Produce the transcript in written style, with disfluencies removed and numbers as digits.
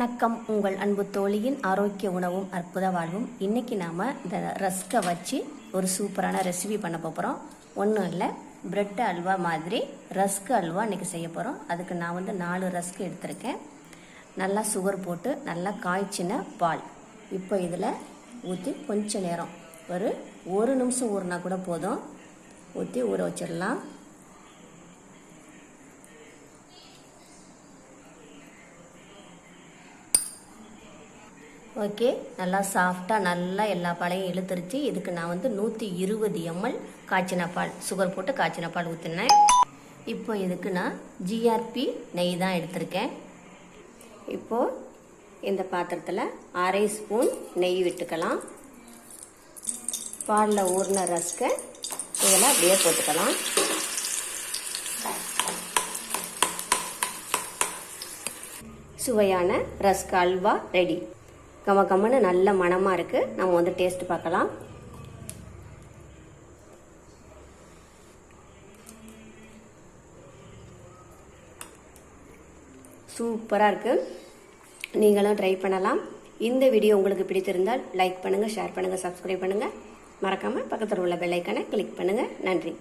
வணக்கம். உங்கள் அன்பு தோழியின் ஆரோக்கிய உணவும் அற்புத வாழ்வும். இன்றைக்கி நாம் இந்த ரஸ்கை வச்சு ஒரு சூப்பரான ரெசிபி பண்ண போகிறோம். ஒன்றும் இல்லை, பிரெட் அல்வா மாதிரி ரஸ்க் அல்வா இன்றைக்கி செய்ய போகிறோம். அதுக்கு நான் 4 ரஸ்க் எடுத்திருக்கேன். நல்லா சுகர் போட்டு நல்லா காய்ச்சின பால் இப்போ இதில் ஊற்றி கொஞ்சம் நேரம் ஒரு நிமிஷம் ஊறினா கூட போதும், ஊற்றி ஊற வச்சிடலாம். ஓகே, நல்லா சாஃப்டாக நல்லா எல்லா பாலையும் இழுத்துருச்சு. இதுக்கு நான் 120 ml காய்ச்சின பால், சுகர் போட்டு காய்ச்சின பால் ஊற்றினேன். இப்போ இதுக்கு நான் ஜிஆர்பி நெய் தான் எடுத்திருக்கேன். இப்போது இந்த பாத்திரத்தில் 1/2 ஸ்பூன் நெய் விட்டுக்கலாம். பாலில் ஊறின ரஸ்கை இதில் அப்படியே போட்டுக்கலாம். சுவையான ரஸ்க் அல்வா ரெடி. கமன்னு நல்ல மணமாக இருக்குது. நம்ம டேஸ்ட் பார்க்கலாம். சூப்பராக இருக்குது. நீங்களும் ட்ரை பண்ணலாம். இந்த வீடியோ உங்களுக்கு பிடித்திருந்தால் லைக் பண்ணுங்கள், ஷேர் பண்ணுங்கள், சப்ஸ்கிரைப் பண்ணுங்கள். மறக்காமல் பக்கத்தில் உள்ள பெல் ஐக்கானை கிளிக் பண்ணுங்கள். நன்றி.